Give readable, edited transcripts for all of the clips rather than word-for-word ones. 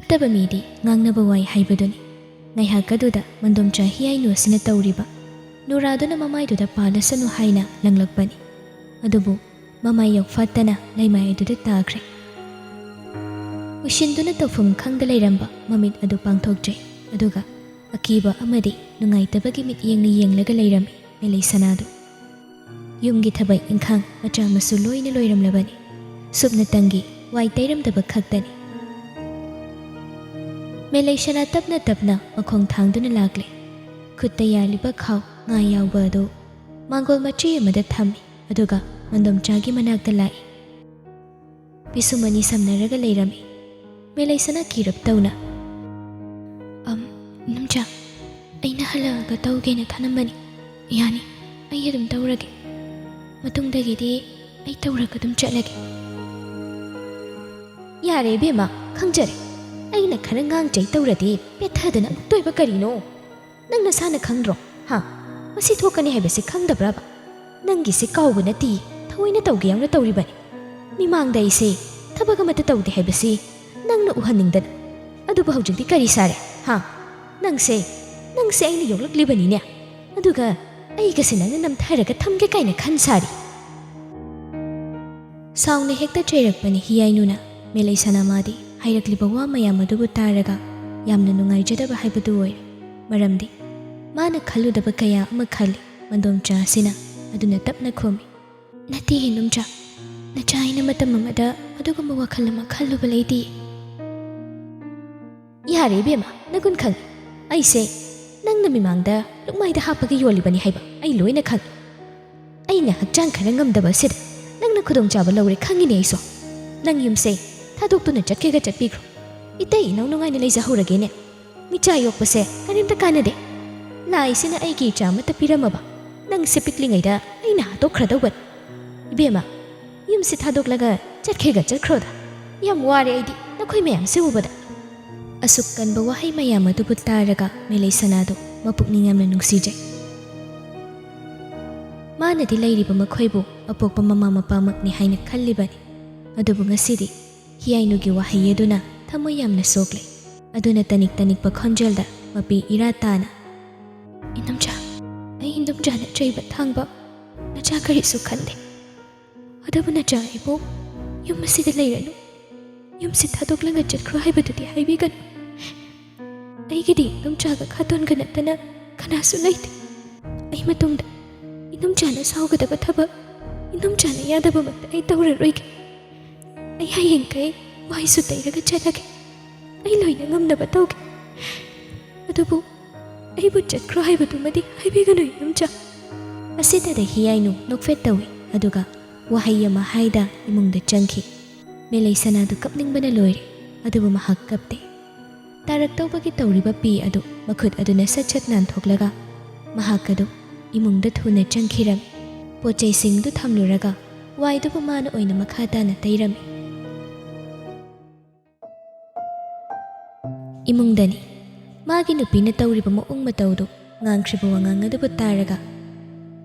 ꯐꯠꯇꯕ ꯃꯤꯗꯤ ꯉꯥꯡꯅꯕ ꯋꯥꯏ ꯍꯥꯏꯕꯗꯨꯅꯤ ꯉꯥꯏꯍꯥꯛ ꯑꯗꯨꯗ ꯃꯟꯗꯣꯝꯆꯥ ꯍꯤꯌꯥꯏꯅꯨ ꯑꯁꯤꯅ ꯇꯧꯔꯤꯕ ꯅꯨꯔꯥꯗꯨꯅ ꯃꯃꯥꯏꯗꯨꯗ ꯄꯥꯜꯂꯁꯅꯨ ꯍꯥꯏꯅ ꯂꯪꯂꯛꯄꯅꯤ ꯑꯗꯨꯕꯨ ꯃꯃꯥꯏ ꯌꯧꯐꯥꯠꯇꯅ ꯂꯩꯃꯥꯏ ꯑꯗꯨꯗ ꯇꯥꯈ꯭ꯔꯦ ꯎꯏꯁꯤꯟꯗꯨꯅ ꯇꯧꯐꯝ ꯈꯪꯗ ꯂꯩꯔꯝꯕ ꯃꯃꯤꯠ ꯑꯗꯨ ꯄꯥꯡꯊꯣꯛꯆꯩ ꯑꯗꯨꯒ ꯑꯀꯤꯕ ꯑꯃꯗꯤ ꯅꯨꯡꯉꯥꯏꯇꯕꯒꯤ ꯃꯤꯠꯌꯦꯡꯅ ꯌꯦꯡꯂꯒ ꯂꯩꯔꯝꯃꯤ ꯃꯦꯂꯩ ꯁꯅꯥꯗꯨ ꯌꯨꯝꯒꯤ ꯊꯕꯛ ꯏꯪꯈꯥꯡ ꯃꯆꯥ ꯃꯁꯨ ꯂꯣꯏꯅ ꯂꯣꯏꯔꯝꯂꯕꯅꯤ ꯁꯨꯞꯅꯇꯪꯒꯤ ꯋꯥꯏ ꯇꯩꯔꯝꯗꯕ ꯈꯛꯇꯅꯤ ꯃꯦꯂꯩ ꯁꯅꯥ ꯇꯞꯅ ꯇꯞꯅ ꯃꯈꯣꯡ ꯊꯥꯡꯗꯨꯅ ꯂꯥꯛꯂꯦ ꯈꯨꯠꯇ ꯌꯥꯜꯂꯤꯕ ꯈꯥꯎ ꯉꯥ ꯌꯥꯎꯕ ꯑꯗꯨ ꯃꯥꯡꯒꯣꯜ ꯃꯆꯤ ꯑꯃꯗ ꯊꯝꯃꯤ ꯑꯗꯨꯒ ꯃꯟꯗꯣꯝꯆꯥꯒꯤ ꯃꯅꯥꯛꯇ ꯂꯥꯛꯏ ꯄꯤꯁꯨꯝ ꯑꯅꯤ ꯁꯝꯅꯔꯒ ꯂꯩꯔꯝꯃꯤ ꯃꯦꯂꯩ ꯁꯅꯥ ꯀꯤꯔꯞ ꯇꯧꯅ ꯏꯅꯝꯆꯥ ꯑꯩꯅ ꯍꯜꯂꯛꯑꯒ ꯇꯧꯒꯦꯅ ꯈꯜꯂꯝꯕꯅꯤ ꯌꯥꯅꯤ ꯑꯩ ꯑꯗꯨꯝ ꯇꯧꯔꯒꯦ ꯃꯇꯨꯡꯗꯒꯤꯗꯤ ꯑꯩ ꯇꯧꯔꯒ ꯑꯗꯨꯝ ꯆꯠꯂꯒꯦ ꯌꯥꯔꯦ ꯏꯕꯦꯝꯃ ꯈꯪꯖꯔꯦ ꯑꯩꯅ ꯈꯔ ꯉꯥꯡꯆꯩ ꯇꯧꯔꯗꯤ ꯄꯦꯠꯊꯗꯅ ꯑꯃꯨꯛ ꯇꯣꯏꯕ ꯀꯔꯤꯅꯣ ꯅꯪ ꯅꯁꯥꯅ ꯈꯪꯗ꯭ꯔꯣ ꯃꯁꯤ ꯊꯣꯛꯀꯅꯤ ꯍꯥꯏꯕꯁꯤ ꯈꯪꯗꯕ꯭ꯔꯕ ꯅꯪꯒꯤꯁꯦ ꯀꯥꯎꯕ ꯅꯠꯇꯦ ꯊꯑꯣꯏꯅ ꯇꯧꯒꯦ ꯌꯥꯎꯅ ꯇꯧꯔꯤꯕꯅꯤ ꯃꯤꯃꯥꯡꯗ ꯑꯩꯁꯦ ꯊꯕꯛ ꯑꯃꯠꯇ ꯇꯧꯗꯦ ꯍꯥꯏꯕꯁꯤ ꯅꯪꯅ ꯎꯍꯟꯅꯤꯡꯗꯅ ꯑꯗꯨꯕꯨ ꯍꯧꯖꯤꯛꯇꯤ ꯀꯔꯤ ꯁꯥꯔꯦ ꯅꯪꯁꯦ ꯑꯩꯅ ꯌꯣꯛꯂꯛꯂꯤꯕꯅꯤꯅꯦ ꯑꯗꯨꯒ ꯑꯩꯒꯁꯦ ꯅꯪꯅ ꯅꯝꯊꯔꯒ ꯊꯝꯒꯦ ꯀꯥꯏꯅ ꯈꯟ ꯁꯥꯔꯤ ꯁꯥꯎꯅ ꯍꯦꯛꯇ ꯆꯩꯔꯛꯄꯅꯤ ꯍꯤꯌꯥꯏꯅꯨꯅ ꯃꯦꯂꯩ ꯁꯅꯥꯃꯥꯗꯤ ꯍꯥꯏꯔꯛꯂꯤꯕ ꯋꯥ ꯃꯌꯥꯝ ꯑꯗꯨꯕు ꯇꯥꯔꯒ ꯌꯥꯝꯅ ꯅꯨꯡꯉꯥꯏꯖꯗꯕ ꯍꯥꯏꯕꯗꯨ ꯑꯣꯏꯔꯦ ꯃꯔꯝꯗꯤ ꯃꯥꯅ ꯈꯜꯂꯨꯗꯕ ꯀꯌꯥ ꯑꯃ ꯈꯜꯂꯤ ꯃꯟꯗꯣꯝꯆꯥ ꯑꯁꯤꯅ ꯑꯗꯨꯅ ꯇꯞꯅ ꯈꯨꯝꯃꯤ ꯅꯠꯇꯦ ꯏꯅꯝꯆꯥ ꯅꯆꯥ ꯑꯩꯅ ꯃꯇꯝ ꯑꯃꯗ ꯑꯗꯨꯒꯨꯝꯕ ꯋꯥꯈꯜ ꯑꯃ ꯈꯜꯂꯨꯕ ꯂꯩꯇꯦ ꯌꯥꯔꯦ ꯏꯕꯦꯝꯃ ꯅꯒꯨꯟ ꯈꯪꯉꯤ ꯑꯩꯁꯦ ꯅꯪꯅ ꯃꯤꯃꯥꯡꯗ ꯂꯨꯛꯃꯥꯏꯗ ꯍꯥꯞꯄꯒ ꯌꯣꯜꯂꯤꯕꯅꯤ ꯍꯥꯏꯕ ꯑꯩ ꯂꯣꯏꯅ ꯈꯪꯉꯤ ꯑꯩꯅ ꯍꯛꯆꯥꯡ ꯈꯔ ꯉꯝꯗꯕ ꯑꯁꯤꯗ ꯅꯪꯅ ꯈꯨꯗꯣꯡꯆꯥꯕ ꯂꯧꯔꯦ ꯈꯪꯉꯤꯅꯦ ꯑꯩꯁꯨ ꯅꯪ ꯌꯨꯝꯁꯦ ꯊꯥꯗꯣꯛꯇꯨꯅ ꯆꯠꯀꯦꯒ ꯆꯠꯄꯤꯈ꯭ꯔꯣ ꯏꯇꯩ ꯏꯅꯧ ꯅꯨꯡꯉꯥꯏꯅ ꯂꯩꯖꯍꯧꯔꯒꯦꯅꯦ ꯃꯤꯆꯥ ꯌꯣꯛꯄꯁꯦ ꯀꯔꯤꯝꯇ ꯀꯥꯟꯅꯗꯦ ꯂꯥꯏꯁꯤꯅ ꯑꯩꯒꯤ ꯏꯆꯥ ꯑꯃꯠꯇ ꯄꯤꯔꯝꯃꯕ ꯅꯪꯁꯦ ꯄꯤꯛꯂꯤꯉꯩꯗ ꯑꯩꯅ ꯍꯥꯠꯇꯣꯛꯈ꯭ꯔꯗꯧꯕꯅꯤ ꯏꯕꯦꯝꯃ ꯌꯨꯝꯁꯦ ꯊꯥꯗꯣꯛꯂꯒ ꯆꯠꯈꯦꯒ ꯆꯠꯈ꯭ꯔꯣꯗ ꯌꯥꯝ ꯋꯥꯔꯦ ꯑꯩꯗꯤ ꯅꯈꯣꯏ ꯃꯌꯥꯝꯁꯦ ꯎꯕꯗ ꯑꯁꯨꯛ ꯀꯟꯕ ꯋꯥꯍꯩ ꯃꯌꯥꯝ ꯑꯗꯨꯕꯨ ꯇꯥꯔꯒ ꯃꯦꯂꯩ ꯁꯅꯥꯗꯨ ꯃꯄꯨꯛꯅꯤꯡ ꯌꯥꯝꯅ ꯅꯨꯡꯁꯤꯖꯩ ꯃꯥꯅꯗꯤ ꯂꯩꯔꯤꯕ ꯃꯈꯣꯏꯕꯨ ꯑꯄꯣꯛꯄ ꯃꯃꯥ ꯃꯄꯥꯃꯛꯅꯤ ꯍꯥꯏꯅ ꯈꯜꯂꯤꯕꯅꯤ ꯑꯗꯨꯕꯨ ꯉꯁꯤꯗꯤ ꯍꯤꯌꯥꯏꯅꯨꯒꯤ ꯋꯥꯍꯩ ꯑꯗꯨꯅ ꯊꯃꯣꯏ ꯌꯥꯝꯅ ꯁꯣꯛꯂꯦ ꯑꯗꯨꯅ ꯇꯅꯤꯛ ꯇꯅꯤꯛꯄ ꯈꯣꯟꯖꯦꯜꯗ ꯃꯄꯤ ꯏꯔꯥ ꯇꯥꯅ ꯏꯅꯝꯆꯥ ꯑꯩ ꯏꯅꯝꯆꯥꯅ ꯆꯩꯕ ꯊꯥꯡꯕ ꯅꯆꯥ ꯀꯔꯤꯁꯨ ꯈꯟꯗꯦ ꯑꯗꯨꯕꯨ ꯅꯆꯥ ꯑꯩꯕꯨ ꯌꯨꯝ ꯑꯁꯤꯗ ꯂꯩꯔꯅꯨ ꯌꯨꯝꯁꯤ ꯊꯥꯗꯣꯛꯂꯒ ꯆꯠꯈ꯭ꯔꯣ ꯍꯥꯏꯕꯗꯨꯗꯤ ꯍꯥꯏꯕꯤꯒꯅꯨ ꯑꯩꯒꯤꯗꯤ ꯏꯅꯝꯆꯥꯒ ꯈꯥꯇꯣꯟꯒ ꯅꯠꯇꯅ ꯀꯅꯥꯁꯨ ꯂꯩꯇꯦ ꯑꯩ ꯃꯇꯨꯡꯗ इनमचाना साउगदब थबक इनमचाना यादबमत आई तौररोइगे आई हयें कई वाइसु तैरगा चलगे आई लोइना ngамनब तौगे अदुबु आइबु चटख्रो हाइबदुमदि हाइबिगनु इनमचा असिददा हियाइनु नोकफेट तौइ अदुगा वहाई अमा हाइदा इमुंगदा चंखि मेलै सनादु कपनिंगबना लोइरे अदुबु महक कपते तारक तौबगी तौरिबा पी अदु मखुद अदुना सचत नानथोकलगा महक अदु इमुंगदा थुना चंखिरम पोचै सिंगदु थमलुरगा वाइदुबु माना ओइना मखा ताना तैरमी इमुंगदनी मागी नुपीना तौरिबा मओंग मतौदु ngankhriba wangang adubu taraga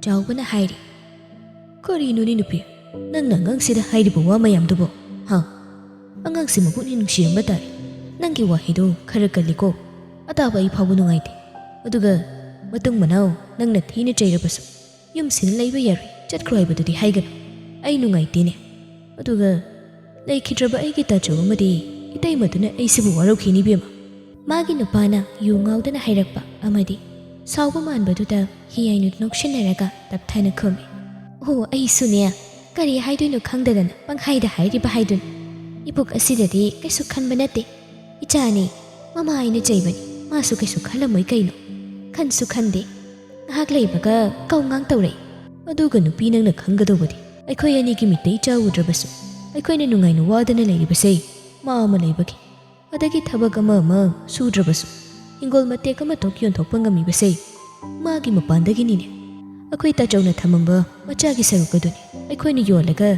chawbana hairi karinuni nupi nangna ngangsida hairiba wa mayamdubo angangsima pukni nungsiamba tare nangi wahido khara kalliko ataba ai phabu nungaite aduga matung manau nangna thina chairabasu yumsina leiba yaroi chatkro haibadudi haiganu ai nungaitene aduga leikidraba aigi tachawamadi itai maduna aisibu waraukhini bema magi nupana yu ngaudana hairakpa amadi साउबा मानबदुदा हियाइनु नोक्सिनरगा तपथाना खुमि ओ आई सुनिया करी हाइदुनु खंगददन पंखाइदा हाइरिबा हाइदुन इपुक असिददि कैसु खनबा नते इचानी mama आइना चैबनि मासु कैसु खलमoi canoe खनसु खंदे हाक लैबगा कौंगांग तौरै अदुगा नुपी नंगना खंगदौबदि अखोय अनिगि मितै चाउद्रबसु अखोयना नुंगाइनु वादना लैरिबसै मामा लैबगि अदगि थबक अमा सुद्रबसु इंगोल मतेक अमा तोक योंथोकपा ngamiबसै मागी मपानदगिनिने अखोय ताचौना थमंबा मचागी सरुकदुनि अखोयना योलगा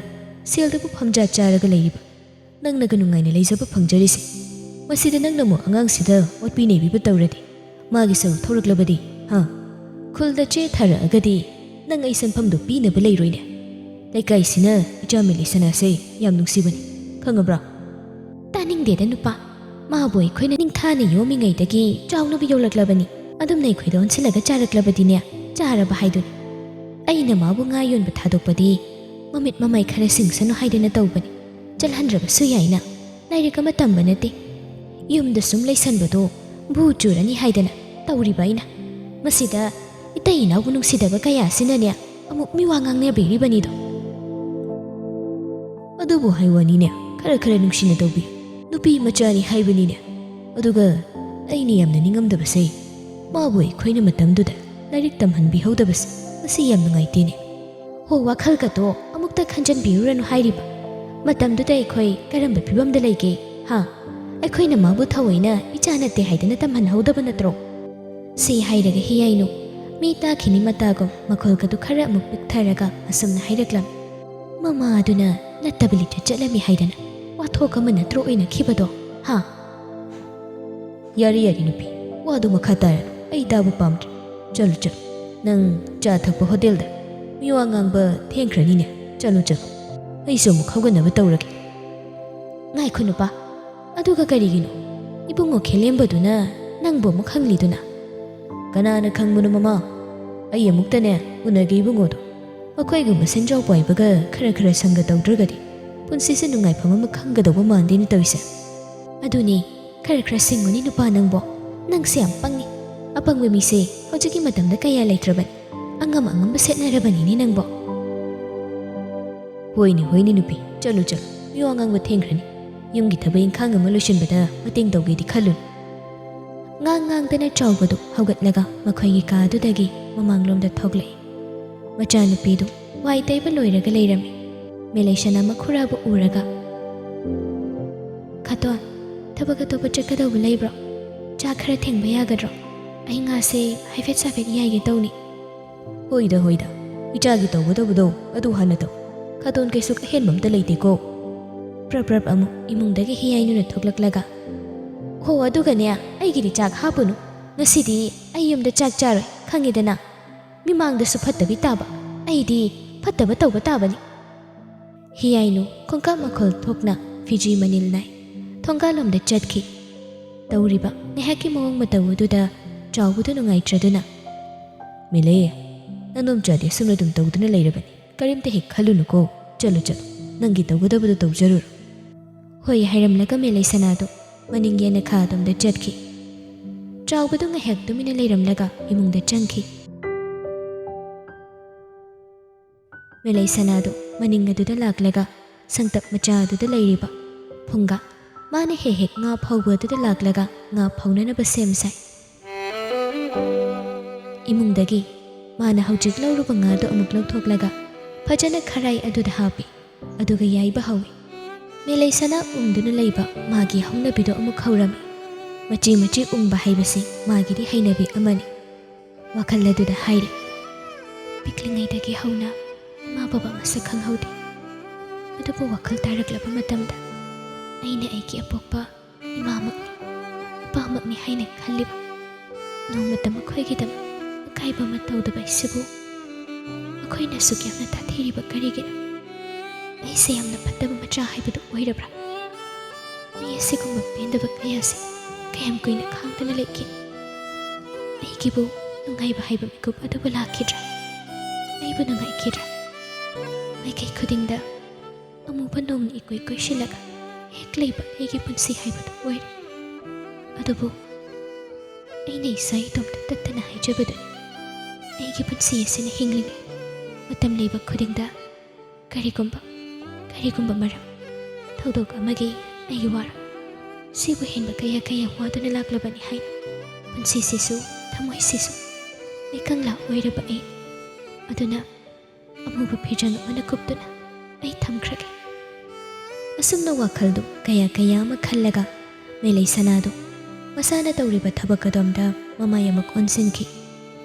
सेलदबु फंगजा चारगा लैरिबा नंगनगा नुंगाइना लैजबा फंगजरिसे मसिदा नंगनमु अंगांगसिदा ओटपि नेबिबा तौरदि मागी सरु थौरक्लबदि खुलदा चे थारअगदि नंग ऐ सनफमदु पीनबा लैरोइने लैकाइसिना इचामिलि सनासे याम नुंसिबनि खंगब्रा तानिंगदेदा नुपा ꯃꯥꯕꯨ ꯑꯩꯈꯣꯏꯅ ꯅꯤꯡꯊꯥꯅ ꯌꯣꯝꯃꯤꯉꯩꯗꯒꯤ ꯆꯥꯎꯅꯕ ꯌꯣꯛꯂꯛꯂꯕꯅꯤ ꯑꯗꯨꯝꯅ ꯑꯩꯈꯣꯏꯗ ꯑꯣꯟꯁꯤꯜꯂꯒ ꯆꯥꯔꯛꯂꯕꯗꯤꯅꯦ ꯆꯥꯔꯕ ꯍꯥꯏꯗꯨꯅꯤ ꯑꯩꯅ ꯃꯥꯕꯨ ꯉꯥ ꯌꯣꯟꯕ ꯊꯥꯗꯣꯛꯄꯗꯤ ꯃꯃꯤꯠ ꯃꯃꯥꯏ ꯈꯔ ꯁꯤꯡꯁꯅꯨ ꯍꯥꯏꯗꯅ ꯇꯧꯕꯅꯤ ꯆꯠꯍꯟꯗ꯭ꯔꯕꯁꯨ ꯌꯥꯏꯅ ꯂꯥꯏꯔꯤꯛ ꯑꯃ ꯇꯝꯕ ꯅꯠꯇꯦ ꯌꯨꯝꯗ ꯁꯨꯝ ꯂꯩꯁꯟꯕꯗꯣ ꯚꯨ ꯆꯨꯔꯅꯤ ꯍꯥꯏꯗꯅ ꯇꯧꯔꯤꯕ ꯑꯩꯅ ꯃꯁꯤꯗ ꯏꯇꯩ ꯏꯅꯥꯎꯕꯨ ꯅꯨꯡꯁꯤꯗꯕ ꯀꯌꯥꯁꯤꯅꯅꯦ ꯑꯃꯨꯛ ꯃꯤꯋꯥ ꯉꯥꯡꯅꯕꯤꯔꯤꯕꯅꯤꯗꯣ ꯑꯗꯨꯕꯨ ꯍꯥꯏꯋꯥꯅꯤꯅꯦ ꯈꯔ ꯅꯨꯡꯁꯤꯅ ꯇꯧꯕꯤꯌꯨ ꯅꯨꯄꯤ ꯃꯆꯥꯅꯤ ꯍꯥꯏꯕꯅꯤꯅꯦ ꯑꯗꯨꯒ ꯑꯩꯅ ꯌꯥꯝꯅ ꯅꯤꯡꯉꯝꯗꯕꯁꯦ ꯃꯥꯕꯨ ꯑꯩꯈꯣꯏꯅ ꯃꯇꯝꯗꯨꯗ ꯂꯥꯏꯔꯤꯛ ꯇꯝꯍꯟꯕꯤꯍꯧꯗꯕꯁꯦ ꯃꯁꯤ ꯌꯥꯝ ꯅꯨꯡꯉꯥꯏꯇꯦꯅꯦ ꯍꯣ ꯋꯥꯈꯜꯒꯗꯣ ꯑꯃꯨꯛꯇ ꯈꯟꯖꯟꯕꯤꯔꯨꯔꯅꯨ ꯍꯥꯏꯔꯤꯕ ꯃꯇꯝꯗꯨꯗ ꯑꯩꯈꯣꯏ ꯀꯔꯝꯕ ꯐꯤꯕꯝꯗ ꯂꯩꯒꯦ ꯍꯥ ꯑꯩꯈꯣꯏꯅ ꯃꯥꯕꯨ ꯊꯑꯣꯏꯅ ꯏꯆꯥ ꯅꯠꯇꯦ ꯍꯥꯏꯗꯅ ꯇꯝꯍꯟꯍꯧꯗꯕ ꯅꯠꯇ꯭ꯔꯣ ꯁꯤ ꯍꯥꯏꯔꯒ ꯍꯤꯌꯥꯏꯅꯨ ꯃꯤ ꯇꯥꯈꯤꯅꯤ ꯃꯇꯥꯒꯨꯝ ꯃꯈꯣꯜꯒꯗꯨ ꯈꯔ ꯑꯃꯨꯛ ꯄꯤꯛꯊꯔꯒ ꯑꯁꯨꯝꯅ ꯍꯥꯏꯔꯛꯂꯝꯃꯤ ꯃꯃꯥ ꯑꯗꯨꯅ ꯅꯠꯇꯕ ꯂꯤꯠꯇ ꯆꯠꯂꯝꯃꯤ ꯍꯥꯏꯗꯅ ꯋꯥꯊꯣꯛ ꯑꯃ ꯅꯠꯇ꯭ꯔꯣ ꯑꯣꯏꯅꯈꯤꯕꯗꯣ ꯍꯥ ꯌꯥꯔꯤ ꯅꯨꯄꯤ ꯋꯥꯗꯨ ꯃꯈꯥ ꯇꯥꯔꯅꯨ ꯑꯩ ꯇꯥꯕ ꯄꯥꯝꯗ꯭ꯔꯦ ꯆꯠꯂꯨ ꯅꯪ ꯆꯥ ꯊꯛꯄ ꯍꯣꯇꯦꯜꯗ ꯃꯤꯋꯥ ꯉꯥꯡꯕ ꯊꯦꯡꯈ꯭ꯔꯅꯤꯅꯦ ꯆꯠꯂꯨ ꯑꯩꯁꯨ ꯑꯃꯨꯛ ꯍꯧꯒꯠꯅꯕ ꯇꯧꯔꯒꯦ ꯉꯥꯏꯈꯣ ꯅꯨꯄꯥ ꯑꯗꯨꯒ ꯀꯔꯤꯒꯤꯅꯣ ꯏꯕꯨꯡꯉꯣ ꯈꯦꯂꯦꯝꯕꯗꯨꯅ ꯅꯪꯕꯨ ꯑꯃꯨꯛ ꯈꯪꯂꯤꯗꯨꯅ ꯀꯅꯥꯅ ꯈꯪꯕꯅꯣ ꯃꯃꯥ ꯑꯩ ꯑꯃꯨꯛꯇꯅꯦ ꯎꯅꯒꯦ ꯏꯕꯨꯡꯉꯣꯗꯣ ꯃꯈꯣꯏꯒꯨꯝꯕ ꯁꯦꯟꯖꯥꯎ ꯄꯥꯏꯕꯒ ꯈꯔ ꯁꯪꯒ ꯇꯧꯗ꯭ꯔꯒꯗꯤ ꯄꯨꯟꯁꯤꯁꯦ ꯅꯨꯡꯉꯥꯏꯐꯝ ꯑꯃ ꯈꯪꯒꯗꯧꯕ ꯃꯥꯟꯗꯦꯅ ꯇꯧꯔꯤꯁꯦ ꯑꯗꯨꯅꯤ ꯈꯔ ꯁꯤꯡꯉꯨꯅꯤ ꯅꯨꯄꯥ ꯅꯪꯕꯣ ꯅꯪꯁꯦ ꯌꯥꯝ ꯄꯪꯉꯤ ꯑꯄꯪꯕ ꯃꯤꯁꯦ ꯍꯧꯖꯤꯛꯀꯤ ꯃꯇꯝꯗ ꯀꯌꯥ ꯂꯩꯇ꯭ꯔꯕꯅꯤ ꯑꯉꯝꯕ ꯁꯦꯠꯅꯔꯕꯅꯤꯅꯦ ꯅꯪꯕꯣ ꯍꯣꯏꯅꯦ ꯅꯨꯄꯤ ꯆꯠꯂꯨ ꯃꯤꯋꯥ ꯉꯥꯡꯕ ꯊꯦꯡꯈ꯭ꯔꯅꯤ ꯌꯨꯝꯒꯤ ꯊꯕꯛ ꯏꯪꯈꯥꯡ ꯑꯃ ꯂꯣꯏꯁꯤꯟꯕꯗ ꯃꯇꯦꯡ ꯇꯧꯒꯦꯗꯤ ꯈꯜꯂꯨꯅꯨ ꯉꯥꯡꯗꯅ ꯆꯥꯎꯕꯗꯨ ꯍꯧꯒꯠꯂꯒ ꯃꯈꯣꯏꯒꯤ ꯀꯥꯗꯨꯗꯒꯤ ꯃꯃꯥꯡꯂꯣꯝꯗ ꯊꯣꯛꯂꯛꯏ ꯃꯆꯥꯅꯨꯄꯤꯗꯨ ꯋꯥꯏ ꯇꯩꯕ ꯂꯣꯏꯔꯒ ꯂꯩꯔꯝꯃꯤ ꯃꯦꯂꯩꯁꯅꯥ ꯃꯈꯨꯔꯥꯕꯨ ꯎꯔꯒ ꯈꯥꯇꯣꯟ ꯊꯕꯛ ꯑꯇꯣꯞꯄ ꯆꯠꯀꯗꯧꯕ ꯂꯩꯕ꯭ꯔꯣ ꯆꯥ ꯈꯔ ꯊꯦꯡꯕ ꯌꯥꯒꯗ꯭ꯔꯣ ꯑꯩ ꯉꯥꯁꯦ ꯍꯥꯏꯐꯦꯠ ꯁꯥꯐꯦꯠ ꯌꯥꯏꯒꯦ ꯇꯧꯅꯤ ꯍꯣꯏꯗ ꯏꯆꯥꯒꯤ ꯇꯧꯒꯗꯧꯕꯗꯣ ꯑꯗꯨ ꯍꯥꯟꯅ ꯇꯧ ꯈꯥꯇꯣꯟ ꯀꯩꯁꯨ ꯑꯍꯦꯟꯕ ꯑꯝꯇ ꯂꯩꯇꯦꯀꯣ ꯄ꯭ꯔꯞ ꯑꯃꯨꯛ ꯏꯃꯨꯡꯗꯒꯤ ꯍꯤꯌꯥꯏꯅꯨꯅ ꯊꯣꯛꯂꯛꯂꯒ ꯍꯣ ꯑꯗꯨꯒꯅꯦ ꯑꯩꯒꯤꯗꯤ ꯆꯥꯛ ꯍꯥꯞꯄꯨꯅꯨ ꯉꯁꯤꯗꯤ ꯑꯩ ꯌꯨꯝꯗ ꯆꯥꯛ ꯆꯥꯔꯣꯏ ꯈꯪꯉꯦꯗꯅ ꯃꯤꯃꯥꯡꯗꯁꯨ ꯐꯠꯇꯕꯤ ꯇꯥꯕ ꯑꯩꯗꯤ ꯐꯠꯇꯕ ꯇꯧꯕ ꯇꯥꯕꯅꯤ ꯍꯤꯌꯥꯏꯅꯨ ꯈꯣꯡꯀꯥꯞ ꯃꯈꯣꯜ ꯊꯣꯛꯅ ꯐꯤꯖꯤ ꯃꯅꯤꯜ ꯅꯥꯏ ꯊꯣꯡꯒꯥꯜꯂꯣꯝꯗ ꯆꯠꯈꯤ ꯇꯧꯔꯤꯕ ꯉꯥꯏꯍꯥꯛꯀꯤ ꯃꯑꯣꯡ ꯃꯇꯧ ꯑꯗꯨꯗ ꯆꯥꯎꯕꯗꯨ ꯅꯨꯡꯉꯥꯏꯇ꯭ꯔꯗꯨꯅ ꯃꯤꯂꯦ ꯅꯪꯗꯣꯝꯆꯥꯗꯤ ꯑꯁꯨꯝꯅ ꯑꯗꯨꯝ ꯇꯧꯗꯨꯅ ꯂꯩꯔꯕꯅꯤ ꯀꯔꯤꯝꯇ ꯍꯦꯛ ꯈꯜꯂꯨꯅꯨꯀꯣ ꯆꯠꯂꯨ ꯅꯪꯒꯤ ꯇꯧꯒꯗꯕꯗꯨ ꯇꯧꯖꯔꯨꯔꯣ ꯍꯣꯏ ꯍꯥꯏꯔꯝꯂꯒ ꯃꯦꯂꯩꯁꯅꯥꯗꯨ ꯃꯅꯤꯡ ꯌꯦꯟꯅ ꯈꯥꯗꯣꯝꯗ ꯆꯠꯈꯤ ꯆꯥꯎꯕꯗꯨ ꯉꯥꯏꯍꯥꯛ ꯇꯨꯃꯤꯟꯅ ꯂꯩꯔꯝꯂꯒ ꯏꯃꯨꯡꯗ ꯆꯪꯈꯤ ꯃꯦꯂꯩꯁꯅꯥꯗꯨ ꯃꯅꯤꯡ ꯑꯗꯨꯗ ꯂꯥꯛꯂꯒ ꯁꯪꯇꯞ ꯃꯆꯥ ꯑꯗꯨꯗ ꯂꯩꯔꯤꯕ ꯐꯨꯡꯒꯥ ꯃꯥꯅ ꯍꯦꯛ ꯉꯥ ꯐꯧꯕ ꯑꯗꯨꯗ ꯂꯥꯛꯂꯒ ꯉꯥ ꯐꯧꯅꯅꯕ ꯁꯦꯝ ꯁꯥꯏ ꯏꯃꯨꯡꯗꯒꯤ ꯃꯥꯅ ꯍꯧꯖꯤꯛ ꯂꯧꯔꯨꯕ ꯉꯥꯗꯨ ꯑꯃꯨꯛ ꯂꯧꯊꯣꯛꯂꯒ ꯐꯖꯅ ꯈꯔꯥꯏ ꯑꯗꯨꯗ ꯍꯥꯞꯄꯤ ꯑꯗꯨꯒ ꯌꯥꯏꯕ ꯍꯧꯏ ꯃꯦꯂꯩꯁꯅꯥ ꯎꯪꯗꯨꯅ ꯂꯩꯕ ꯃꯥꯒꯤ ꯍꯧꯅꯕꯤꯗꯣ ꯑꯃꯨꯛ ꯍꯧꯔꯝꯃꯤ ꯃꯆꯤ ꯎꯪꯕ ꯍꯥꯏꯕꯁꯤ ꯃꯥꯒꯤꯗꯤ ꯍꯩꯅꯕꯤ ꯑꯃꯅꯤ ꯋꯥꯈꯜ ꯑꯗꯨꯗ ꯍꯥꯏꯔꯤ ꯄꯤꯛꯂꯤꯉꯩꯗꯒꯤ ꯍꯧꯅ ꯏꯃꯥ ꯕꯕꯥ ꯃꯁꯛ ꯈꯪꯍꯧꯗꯦ ꯑꯗꯨꯕꯨ ꯋꯥꯈꯜ ꯇꯥꯔꯛꯂꯕ ꯃꯇꯝꯗ ꯑꯩꯅ ꯑꯩꯒꯤ ꯑꯄꯣꯛꯄ ꯏꯃꯥꯃꯛꯅꯤ ꯏꯄꯥꯃꯛꯅꯤ ꯍꯥꯏꯅ ꯈꯜꯂꯤꯕ ꯅꯣꯡꯃꯇ ꯃꯈꯣꯏꯒꯤꯗꯃꯛ ꯑꯀꯥꯏꯕ ꯑꯃ ꯇꯧꯗꯕ ꯑꯩꯁꯤꯕꯨ ꯃꯈꯣꯏꯅ ꯑꯁꯨꯛ ꯌꯥꯝꯅ ꯇꯥꯊꯤꯔꯤꯕ ꯀꯔꯤꯒꯤꯅꯣ ꯑꯩꯁꯦ ꯌꯥꯝꯅ ꯐꯠꯇꯕ ꯃꯆꯥ ꯍꯥꯏꯕꯗꯨ ꯑꯣꯏꯔꯕ꯭ꯔꯥ ꯃꯤ ꯑꯁꯤꯒꯨꯝꯕ ꯄꯦꯟꯗꯕ ꯀꯌꯥꯁꯦ ꯀꯌꯥꯝ ꯀꯨꯏꯅ ꯈꯥꯡꯗꯨꯅ ꯂꯩꯈꯤꯅꯤ ꯑꯩꯒꯤꯕꯨ ꯅꯨꯡꯉꯥꯏꯕ ꯍꯥꯏꯕ ꯃꯤꯀꯨꯞ ꯑꯗꯨꯕꯨ ꯂꯥꯛꯈꯤꯗ꯭ꯔꯥ ꯑꯩꯕꯨ ꯅꯨꯡꯉꯥꯏꯈꯤꯗ꯭ꯔꯥ ꯃꯥꯏꯀꯩ ꯈꯨꯗꯤꯡꯗ ꯑꯃꯨꯕ ꯅꯣꯡꯅ ꯏꯀꯣꯏ ꯀꯣꯏꯁꯤꯜꯂꯒ ꯍꯦꯛ ꯂꯩꯕ ꯑꯩꯒꯤ ꯄꯨꯟꯁꯤ ꯍꯥꯏꯕꯗꯨ ꯑꯣꯏꯔꯦ ꯑꯗꯨꯕꯨ ꯑꯩꯅ ꯏꯁꯥ ꯏꯇꯣꯝꯇ ꯇꯠꯇꯅ ꯍꯥꯏꯖꯕꯗꯨꯅꯤ ꯑꯩꯒꯤ ꯄꯨꯟꯁꯤ ꯑꯁꯤꯅ ꯍꯤꯡꯂꯤꯉꯩ ꯃꯇꯝ ꯂꯩꯕ ꯈꯨꯗꯤꯡꯗ ꯀꯔꯤꯒꯨꯝꯕ ꯃꯔꯝ ꯊꯧꯗꯣꯛ ꯑꯃꯒꯤ ꯑꯩꯒꯤ ꯋꯥꯔꯛ ꯁꯤꯕꯨ ꯍꯦꯟꯕ ꯀꯌꯥ ꯋꯥꯗꯨꯅ ꯂꯥꯛꯂꯕꯅꯤ ꯍꯥꯏꯅ ꯄꯨꯟꯁꯤꯁꯤꯁꯨ ꯊꯃꯣꯏꯁꯤꯁꯨ ꯂꯩꯀꯪꯂꯥ ꯑꯣꯏꯔꯕ ꯑꯩ ꯑꯗꯨꯅ ꯑꯃꯨꯕ ꯐꯤꯖꯪ ꯑꯃꯅ ꯀꯨꯞꯇꯨꯅ ꯑꯩ ꯊꯝꯈ꯭ꯔꯒꯦ ꯑꯁꯨꯝꯅ ꯋꯥꯈꯜꯗꯨ ꯀꯌꯥ ꯑꯃ ꯈꯜꯂꯒ ꯃꯦꯂꯩꯁꯅꯥꯗꯨ ꯃꯁꯥꯅ ꯇꯧꯔꯤꯕ ꯊꯕꯛ ꯑꯗꯣꯝꯗ ꯃꯃꯥꯏ ꯑꯃꯨꯛ ꯑꯣꯟꯁꯤꯟꯈꯤ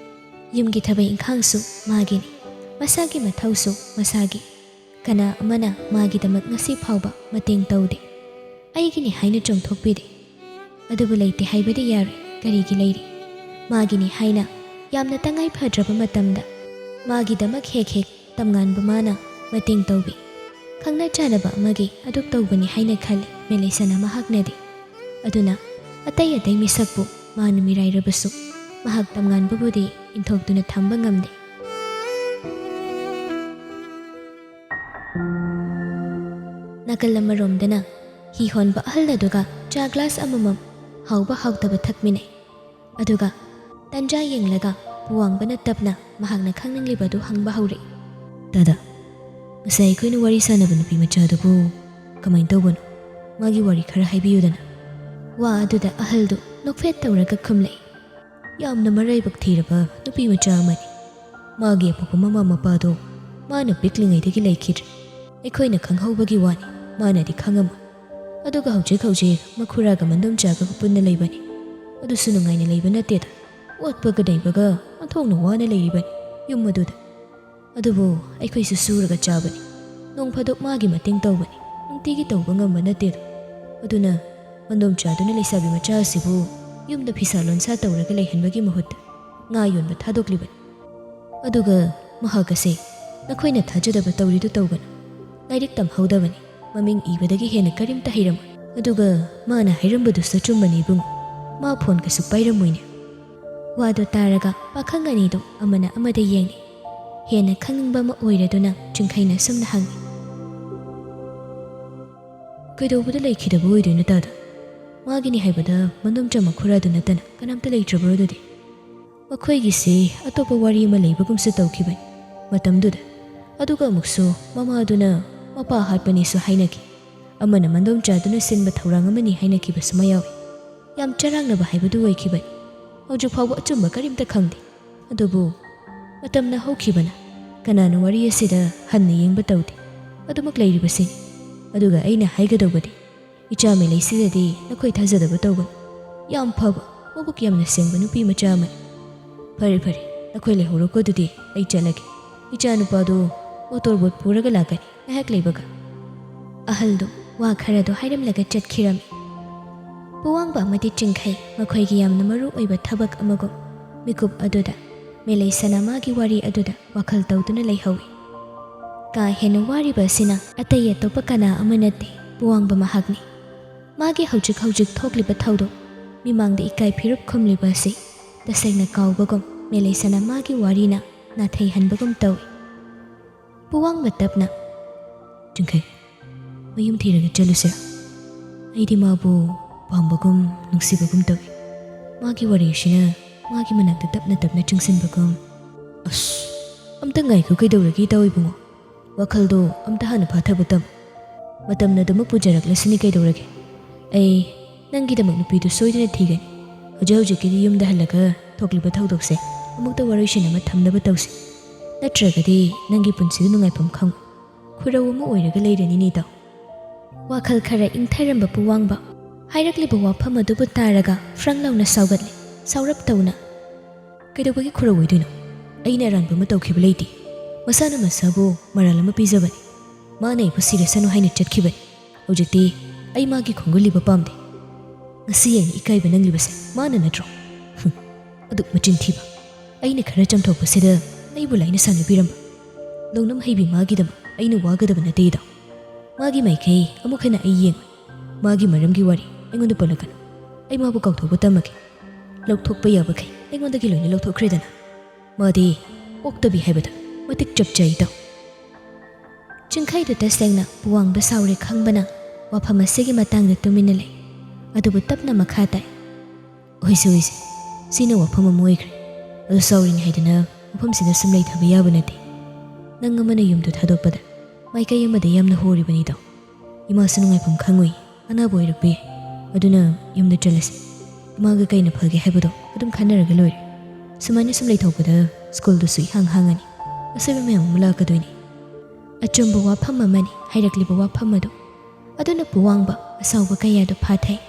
ꯌꯨꯝꯒꯤ ꯊꯕꯛ ꯏꯪꯈꯥꯡꯁꯨ ꯃꯥꯒꯤꯅꯤ ꯃꯁꯥꯒꯤ ꯃꯊꯧꯁꯨ ꯃꯁꯥꯒꯤ ꯀꯅꯥ ꯑꯃꯅ ꯃꯥꯒꯤꯗꯃꯛ ꯉꯁꯤ ꯐꯥꯎꯕ ꯃꯇꯦꯡ ꯇꯧꯗꯦ ꯑꯩꯒꯤꯅꯤ ꯍꯥꯏꯅ ꯆꯣꯡꯊꯣꯛꯄꯤꯗꯦ ꯑꯗꯨꯕꯨ ꯂꯩꯇꯦ ꯍꯥꯏꯕꯗꯤ ꯌꯥꯔꯣꯏ ꯀꯔꯤꯒꯤ ꯂꯩꯔꯤ ꯃꯥꯒꯤꯅꯤ ꯍꯥꯏꯅ ꯌꯥꯝꯅ ꯇꯉꯥꯏ ꯐꯗ꯭ꯔꯕ ꯃꯇꯝꯗ ꯃꯥꯒꯤꯗꯃꯛ ꯍꯦꯛ ꯇꯝꯉꯥꯟꯕ ꯃꯥꯅ ꯃꯇꯦꯡ ꯇꯧꯕꯤ ꯈꯪꯅ ꯆꯥꯟꯅꯕ ꯑꯃꯒꯤ ꯑꯗꯨꯛ ꯇꯧꯕꯅꯤ ꯍꯥꯏꯅ ꯈꯜꯂꯤ ꯃꯦꯂꯩꯁꯅꯥ ꯃꯍꯥꯛꯅꯗꯤ ꯑꯗꯨꯅ ꯑꯇꯩ ꯑꯇꯩ ꯃꯤꯁꯛꯄꯨ ꯃꯥꯅ ꯃꯤꯔꯥꯏꯔꯕꯁꯨ ꯃꯍꯥꯛ ꯇꯝꯉꯥꯟꯕꯕꯨꯗꯤ ꯏꯟꯊꯣꯛꯇꯨꯅ ꯊꯝꯕ ꯉꯝꯗꯦ꯫ ꯅꯥꯀꯜ ꯑꯃꯔꯣꯝꯗꯅ ꯍꯤ ꯍꯣꯟꯕ ꯑꯍꯜ ꯑꯗꯨꯒ ꯆꯥ ꯒ꯭ꯂꯥꯁ ꯑꯃꯃꯝ ꯍꯥꯎꯕ ꯍꯥꯎꯇꯕ ꯊꯛꯃꯤꯟꯅꯩ꯫ ꯑꯗꯨꯒ ꯇꯟꯖꯥ ꯌꯦꯡꯂꯒ ꯄꯨꯋꯥꯡꯕꯅ ꯇꯞꯅ ꯃꯍꯥꯛꯅ ꯈꯪꯅꯤꯡꯂꯤꯕ ꯑꯗꯨ ꯍꯪꯕ ꯍꯧꯔꯛꯏ꯫ ꯗꯥꯗꯥ, ꯉꯁꯥꯏ ꯑꯩꯈꯣꯏꯅ ꯋꯥꯔꯤ ꯁꯥꯟꯅꯕ ꯅꯨꯄꯤ ꯃꯆꯥꯗꯨꯕꯨ ꯀꯃꯥꯏꯅ ꯇꯧꯕꯅꯣ? ꯃꯥꯒꯤ ꯋꯥꯔꯤ ꯈꯔ ꯍꯥꯏꯕꯤꯌꯨꯗꯅ꯫ ꯋꯥ ꯑꯗꯨꯗ ꯑꯍꯜꯗꯨ ꯅꯣꯛꯐꯦꯠ ꯇꯧꯔꯒ ꯈꯨꯝꯂꯛꯏ꯫ ꯌꯥꯝꯅ ꯃꯔꯥꯏꯕꯛ ꯊꯤꯔꯕ ꯅꯨꯄꯤ ꯃꯆꯥ ꯑꯃꯅꯤ꯫ ꯃꯥꯒꯤ ꯑꯄꯣꯛꯄ ꯃꯃꯥ ꯃꯄꯥꯗꯣ ꯃꯥꯅ ꯄꯤꯛꯂꯤꯉꯩꯗꯒꯤ ꯂꯩꯈꯤꯗ꯭ꯔꯦ꯫ ꯑꯩꯈꯣꯏꯅ ꯈꯪꯍꯧꯕꯒꯤ ꯋꯥꯅꯤ, ꯃꯥꯅꯗꯤ ꯈꯪꯉꯝꯃꯣꯏ꯫ ꯑꯗꯨꯒ ꯍꯧꯖꯤꯛ ꯃꯈꯨꯔꯥꯒ ꯃꯟꯗꯣꯝꯆꯥꯒ ꯄꯨꯟꯅ ꯂꯩꯕꯅꯤ꯫ ꯑꯗꯨꯁꯨ ꯅꯨꯡꯉꯥꯏꯅ ꯂꯩꯕ ꯅꯠꯇꯦꯗ꯫ ꯑꯣꯠꯄꯒ ꯅꯩꯕꯒ ꯑꯣꯟꯊꯣꯛꯅ ꯋꯥꯅ ꯂꯩꯔꯤꯕꯅꯤ ꯌꯨꯝ ꯑꯗꯨꯗ꯫ ꯑꯗꯨꯕꯨ ꯑꯩꯈꯣꯏꯁꯨ ꯁꯨꯔꯒ ꯆꯥꯕꯅꯤ꯫ ꯅꯣꯡ ꯐꯥꯗꯣꯛ ꯃꯥꯒꯤ ꯃꯇꯦꯡ ꯇꯧꯕꯅꯤ, ꯅꯨꯡꯇꯤꯒꯤ ꯇꯧꯕ ꯉꯝꯕ ꯅꯠꯇꯦꯗ꯫ ꯑꯗꯨꯅ ꯃꯟꯗꯣꯝꯆꯥꯗꯨꯅ ꯂꯩꯁꯥꯕꯤ ꯃꯆꯥ ꯑꯁꯤꯕꯨ ꯌꯨꯝꯗ ꯐꯤꯁꯥ ꯂꯣꯟꯁꯥ ꯇꯧꯔꯒ ꯂꯩꯍꯟꯕꯒꯤ ꯃꯍꯨꯠꯇ ꯉꯥ ꯌꯣꯟꯕ ꯊꯥꯗꯣꯛꯂꯤꯕꯅꯤ꯫ ꯑꯗꯨꯒ ꯃꯍꯥꯛ ꯑꯁꯦ ꯅꯈꯣꯏꯅ ꯊꯥꯖꯗꯕ ꯇꯧꯔꯤꯗꯨ ꯇꯧꯒꯅꯨ꯫ ꯂꯥꯏꯔꯤꯛ ꯇꯝꯍꯧꯗꯕꯅꯤ, ꯃꯃꯤꯡ ꯏꯕꯗꯒꯤ ꯍꯦꯟꯅ ꯀꯔꯤꯝꯇ ꯍꯩꯔꯝꯃꯣꯏ꯫ ꯑꯗꯨꯒ ꯃꯥꯅ ꯍꯥꯏꯔꯝꯕꯗꯨꯁꯨ ꯆꯨꯝꯕꯅꯤ ꯏꯕꯨꯡꯉꯣ, ꯃꯥ ꯐꯣꯟꯒꯁꯨ ꯄꯥꯏꯔꯝꯃꯣꯏꯅꯦ꯫ ꯋꯥꯗꯨ ꯇꯥꯔꯒ ꯄꯥꯈꯪ ꯑꯅꯤꯗꯨ ꯑꯃꯅ ꯑꯃꯗ ꯌꯦꯡꯉꯤ꯫ ꯍꯦꯟꯅ ꯈꯪꯅꯤꯡꯕ ꯑꯃ ꯑꯣꯏꯔꯗꯨꯅ ꯆꯤꯡꯈꯩꯅ ꯁꯨꯝꯅ ꯍꯪꯉꯤ꯫ ꯀꯩꯗꯧꯕꯗ ꯂꯩꯈꯤꯗꯕ ꯑꯣꯏꯗꯣꯏꯅꯣ ꯗꯥꯗꯥ? ꯃꯥꯒꯤꯅꯤ ꯍꯥꯏꯕꯗ ꯃꯟꯗꯣꯝꯆꯥ ꯃꯈꯨꯔꯥꯗꯨ ꯅꯠꯇꯅ ꯀꯅꯥꯝꯇ ꯂꯩꯇ꯭ꯔꯕ꯭ꯔꯣ ꯑꯗꯨꯗꯤ? ꯃꯈꯣꯏꯒꯤꯁꯤ ꯑꯇꯣꯞꯄ ꯋꯥꯔꯤ ꯑꯃ ꯂꯩꯕꯒꯨꯝꯁꯨ ꯇꯧꯈꯤꯕꯅꯤ ꯃꯇꯝꯗꯨꯗ꯫ ꯑꯗꯨꯒ ꯑꯃꯨꯛꯁꯨ ꯃꯃꯥꯗꯨꯅ ꯃꯄꯥ ꯍꯥꯠꯄꯅꯤꯁꯨ ꯍꯥꯏꯅꯈꯤ꯫ ꯑꯃꯅ ꯃꯟꯗꯣꯝꯆꯥꯗꯨꯅ ꯁꯤꯟꯕ ꯊꯧꯔꯥꯡ ꯑꯃꯅꯤ ꯍꯥꯏꯅꯈꯤꯕꯁꯨ ꯃꯌꯥꯎꯏ꯫ ꯌꯥꯝ ꯆꯔꯥꯡꯅꯕ ꯍꯥꯏꯕꯗꯨ ꯑꯣꯏꯈꯤꯕꯅꯤ꯫ ꯍꯧꯖꯤꯛ ꯐꯥꯎꯕ ꯑꯆꯨꯝꯕ ꯀꯔꯤꯝꯇ ꯈꯪꯗꯦ꯫ ꯑꯗꯨꯕꯨ ꯃꯇꯝꯅ ꯍꯧꯈꯤꯕꯅ ꯀꯅꯥꯅ ꯋꯥꯔꯤ ꯑꯁꯤꯗ ꯍꯟꯅ ꯌꯦꯡꯕ ꯇꯧꯗꯦ꯫ ꯑꯗꯨꯃꯛ ꯂꯩꯔꯤꯕꯁꯤꯅꯤ꯫ ꯑꯗꯨꯒ ꯑꯩꯅ ꯍꯥꯏꯒꯗꯧꯕꯗꯤ ꯏꯆꯥ ꯃꯦꯂꯩꯁꯤꯗꯗꯤ ꯅꯈꯣꯏ ꯊꯥꯖꯗꯕ ꯇꯧꯒꯅꯨ꯫ ꯌꯥꯝ ꯐꯕ, ꯃꯕꯨꯛ ꯌꯥꯝꯅ ꯁꯦꯡꯕ ꯅꯨꯄꯤ ꯃꯆꯥ ꯑꯃꯅꯤ꯫ ꯐꯔꯦ ꯐꯔꯦ, ꯅꯈꯣꯏ ꯂꯩꯍꯧꯔꯣꯀꯣ ꯑꯗꯨꯗꯤ ꯑꯩ ꯆꯠꯂꯒꯦ꯫ ꯏꯆꯥ ꯅꯨꯄꯥꯗꯨ ꯃꯣꯇꯣꯔ ꯕꯣꯠ ꯄꯨꯔꯒ ꯂꯥꯛꯀꯅꯤ ꯉꯥꯏꯍꯥꯛ ꯂꯩꯕꯒ꯫ ꯑꯍꯜꯗꯨ ꯋꯥ ꯈꯔꯗꯣ ꯍꯥꯏꯔꯝꯂꯒ ꯆꯠꯈꯤꯔꯝꯃꯤ꯫ ꯄꯨꯋꯥꯡꯕ ꯑꯃꯗꯤ ꯆꯤꯡꯈꯩ ꯃꯈꯣꯏꯒꯤ ꯌꯥꯝꯅ ꯃꯔꯨ ꯑꯣꯏꯕ ꯊꯕꯛ ꯑꯃꯒꯨꯝ ꯃꯤꯀꯨꯞ ꯑꯗꯨꯗ ꯃꯦꯂꯩꯁꯅ ꯃꯥꯒꯤ ꯋꯥꯔꯤ ꯑꯗꯨꯗ ꯋꯥꯈꯜ ꯇꯧꯗꯨꯅ ꯂꯩꯍꯧꯏ꯫ ꯀꯥ ꯍꯦꯟꯅ ꯋꯥꯔꯤꯕ ꯑꯁꯤꯅ ꯑꯇꯩ ꯑꯇꯣꯞꯄ ꯀꯅꯥ ꯑꯃ ꯅꯠꯇꯦ, ꯄꯨꯋꯥꯡꯕ ꯃꯍꯥꯛꯅꯤ꯫ ꯃꯥꯒꯤ ꯍꯧꯖꯤꯛ ꯊꯣꯛꯂꯤꯕ ꯊꯧꯗꯣꯛ, ꯃꯤꯃꯥꯡꯗ ꯏꯀꯥꯏ ꯐꯤꯔꯨꯞ ꯈꯨꯝꯂꯤꯕ ꯑꯁꯤ ꯇꯁꯦꯡꯅ ꯀꯥꯎꯕꯒꯨꯝ ꯃꯦꯂꯩꯁꯅ ꯃꯥꯒꯤ ꯋꯥꯔꯤꯅ ꯅꯥꯊꯩꯍꯟꯕꯒꯨꯝ ꯇꯧꯏ꯫ ꯄꯨꯋꯥꯡꯕ ꯇꯞꯅ, ꯆꯤꯡꯈꯩ, ꯃꯌꯨꯝ ꯊꯤꯔꯒ ꯆꯠꯂꯨꯁꯤꯔꯥ? ꯑꯩꯗꯤ ꯃꯥꯕꯨ ꯄꯥꯝꯕꯒꯨꯝ ꯅꯨꯡꯁꯤꯕꯒꯨꯝ ꯇꯧꯏ꯫ ꯃꯥꯒꯤ ꯋꯥꯔꯤ ꯑꯁꯤꯅ ꯃꯥꯒꯤ ꯃꯅꯥꯛꯇ ꯇꯞꯅ ꯇꯞꯅ ꯆꯪꯁꯤꯟꯕꯒꯨꯝ꯫ ꯑꯁ, ꯑꯝꯇ ꯉꯥꯏꯈꯣ, ꯀꯩꯗꯧꯔꯒꯦ ꯏꯇꯥꯎ ꯏꯕꯨꯡꯉꯣ? ꯋꯥꯈꯜꯗꯣ ꯑꯝꯇ ꯍꯥꯟꯅ ꯐꯥꯊꯕ ꯇꯝꯃꯨ꯫ ꯃꯇꯝꯅ ꯑꯗꯨꯃꯛ ꯄꯨꯖꯔꯛꯂꯁꯤꯅꯤ, ꯀꯩꯗꯧꯔꯒꯦ? ꯑꯩ ꯅꯪꯒꯤꯗꯃꯛ ꯅꯨꯄꯤꯗꯨ ꯁꯣꯏꯗꯅ ꯊꯤꯒꯅꯤ꯫ ꯍꯧꯖꯤꯛꯀꯤꯗꯤ ꯌꯨꯝꯗ ꯍꯜꯂꯒ ꯊꯣꯛꯂꯤꯕ ꯊꯧꯗꯣꯛꯁꯦ ꯑꯃꯨꯛꯇ ꯋꯥꯔꯣꯏꯁꯤꯟ ꯑꯃ ꯊꯝꯅꯕ ꯇꯧꯁꯤ꯫ ꯅꯠꯇ꯭ꯔꯒꯗꯤ ꯅꯪꯒꯤ ꯄꯨꯟꯁꯤꯗ ꯅꯨꯡꯉꯥꯏꯐꯝ ꯈꯪꯉꯣꯏ꯫ ꯈꯨꯔꯧ ꯑꯃ ꯑꯣꯏꯔꯒ ꯂꯩꯔꯅꯤꯅꯦ ꯏꯇꯥꯎ꯫ ꯋꯥꯈꯜ ꯈꯔ ꯏꯪꯊꯔꯝꯕ ꯄꯨꯋꯥꯡꯕ ꯍꯥꯏꯔꯛꯂꯤꯕ ꯋꯥꯐꯝ ꯑꯗꯨꯕꯨ ꯇꯥꯔꯒ ꯐ꯭ꯔꯪ ꯂꯥꯎꯅ ꯁꯥꯎꯒꯠꯂꯤ, ꯁꯥꯎꯔꯞ ꯇꯧꯅ꯫ ꯀꯩꯗꯧꯕꯒꯤ ꯈꯨꯔꯧ ꯑꯣꯏꯗꯣꯏꯅꯣ? ꯑꯩꯅ ꯑꯔꯥꯟꯕ ꯑꯃ ꯇꯧꯈꯤꯕ ꯂꯩꯇꯦ꯫ ꯃꯁꯥꯅ ꯃꯁꯥꯕꯨ ꯃꯔꯥꯜ ꯑꯃ ꯄꯤꯖꯕꯅꯤ꯫ ꯃꯥꯅ ꯑꯩꯕꯨ ꯁꯤꯔꯁꯅꯨ ꯍꯥꯏꯅ ꯆꯠꯈꯤꯕꯅꯤ꯫ ꯍꯧꯖꯤꯛꯇꯤ ꯑꯩ ꯃꯥꯒꯤ ꯈꯣꯡꯒꯨꯜꯂꯤꯕ ꯄꯥꯝꯗꯦ꯫ ꯉꯁꯤ ꯑꯩꯅ ꯏꯀꯥꯏꯕ ꯅꯪꯂꯤꯕꯁꯦ ꯃꯥꯅ ꯅꯠꯇ꯭ꯔꯣ? ꯑꯗꯨꯛ ꯃꯆꯤꯟ ꯊꯤꯕ! ꯑꯩꯅ ꯈꯔ ꯆꯝꯊꯣꯛꯄꯁꯤꯗ ꯑꯩꯕꯨ ꯂꯥꯏꯅ ꯁꯥꯟꯅꯕꯤꯔꯝꯕ꯫ ꯂꯧꯅꯝ ꯍꯩꯕꯤ ꯃꯥꯒꯤꯗꯃꯛ ꯑꯩꯅ ꯋꯥꯒꯗꯕ ꯅꯠꯇꯦ ꯏꯇꯥꯎ꯫ ꯃꯥꯒꯤ ꯃꯥꯏꯀꯩ ꯑꯃꯨꯛ ꯍꯟꯅ ꯑꯩ ꯌꯦꯡꯉꯣꯏ꯫ ꯃꯥꯒꯤ ꯃꯔꯝꯒꯤ ꯋꯥꯔꯤ ꯑꯩꯉꯣꯟꯗ ꯄꯜꯂꯛꯀꯅꯨ꯫ ꯑꯩ ꯃꯥꯕꯨ ꯀꯥꯎꯊꯣꯛꯄ ꯇꯝꯃꯒꯦ꯫ ꯂꯧꯊꯣꯛꯄ ꯌꯥꯕꯈꯩ ꯑꯩꯉꯣꯟꯗꯒꯤ ꯂꯣꯏꯅ ꯂꯧꯊꯣꯛꯈ꯭ꯔꯦꯗꯅ꯫ ꯃꯥꯗꯤ ꯑꯣꯛꯇꯕꯤ ꯍꯥꯏꯕꯗ ꯃꯇꯤꯛ ꯆꯞꯆꯩ ꯏꯇꯥꯎ꯫ ꯆꯤꯡꯈꯩꯗꯨ ꯇꯁꯦꯡꯅ ꯄꯨꯋꯥꯡꯕ ꯁꯥꯎꯔꯦ ꯈꯪꯕꯅ ꯋꯥꯐꯝ ꯑꯁꯤꯒꯤ ꯃꯇꯥꯡꯗ ꯇꯨꯃꯤꯟꯅ ꯂꯩ꯫ ꯑꯗꯨꯕꯨ ꯇꯞꯅ ꯃꯈꯥ ꯇꯥꯏ꯫ ꯑꯣꯏꯁꯦ, ꯁꯤꯅ ꯋꯥꯐꯝ ꯑꯃ ꯑꯣꯏꯈ꯭ꯔꯦ꯫ ꯑꯗꯨ ꯁꯥꯎꯔꯤꯅꯤ ꯍꯥꯏꯗꯅ ꯃꯐꯝꯁꯤꯗ ꯁꯨꯝ ꯂꯩꯊꯕ ꯌꯥꯕ ꯅꯠꯇꯦ꯫ ꯅꯪ ꯑꯃꯅ ꯌꯨꯝꯗꯨ ꯊꯥꯗꯣꯛꯄꯗ ꯃꯥꯏꯀꯩ ꯑꯃꯗ ꯌꯥꯝꯅ ꯍꯣꯔꯤꯕꯅꯤ ꯏꯇꯥꯎ꯫ ꯏꯃꯥꯁꯨ ꯅꯨꯡꯉꯥꯏꯐꯝ ꯈꯪꯉꯣꯏ, ꯑꯅꯥꯕ ꯑꯣꯏꯔꯛꯄ ꯌꯥꯏ꯫ ꯑꯗꯨꯅ ꯌꯨꯝꯗ ꯆꯠꯂꯁꯤ꯫ ꯏꯃꯥꯒ ꯀꯩꯅ ꯐꯒꯦ ꯍꯥꯏꯕꯗꯣ ꯑꯗꯨꯝ ꯈꯟꯅꯔꯒ ꯂꯣꯏꯔꯦ꯫ ꯁꯨꯃꯥꯏꯅ ꯁꯨꯝ ꯂꯩꯊꯣꯛꯄꯗ ꯁ꯭ꯀꯨꯜꯗꯨꯁꯨ ꯏꯍꯥꯡ ꯍꯥꯡꯉꯅꯤ꯫ ꯑꯁꯣꯏꯕ ꯃꯌꯥꯝ ꯑꯃ ꯂꯥꯛꯀꯗꯣꯏꯅꯤ꯫ ꯑꯆꯨꯝꯕ ꯋꯥꯐꯝ ꯑꯃꯅꯤ ꯍꯥꯏꯔꯛꯂꯤꯕ ꯋꯥꯐꯝ ꯑꯗꯨ꯫ ꯑꯗꯨꯅ ꯄꯨꯋꯥꯡꯕ ꯑꯁꯥꯎꯕ ꯀꯌꯥꯗꯨ ꯐꯥꯊꯩ꯫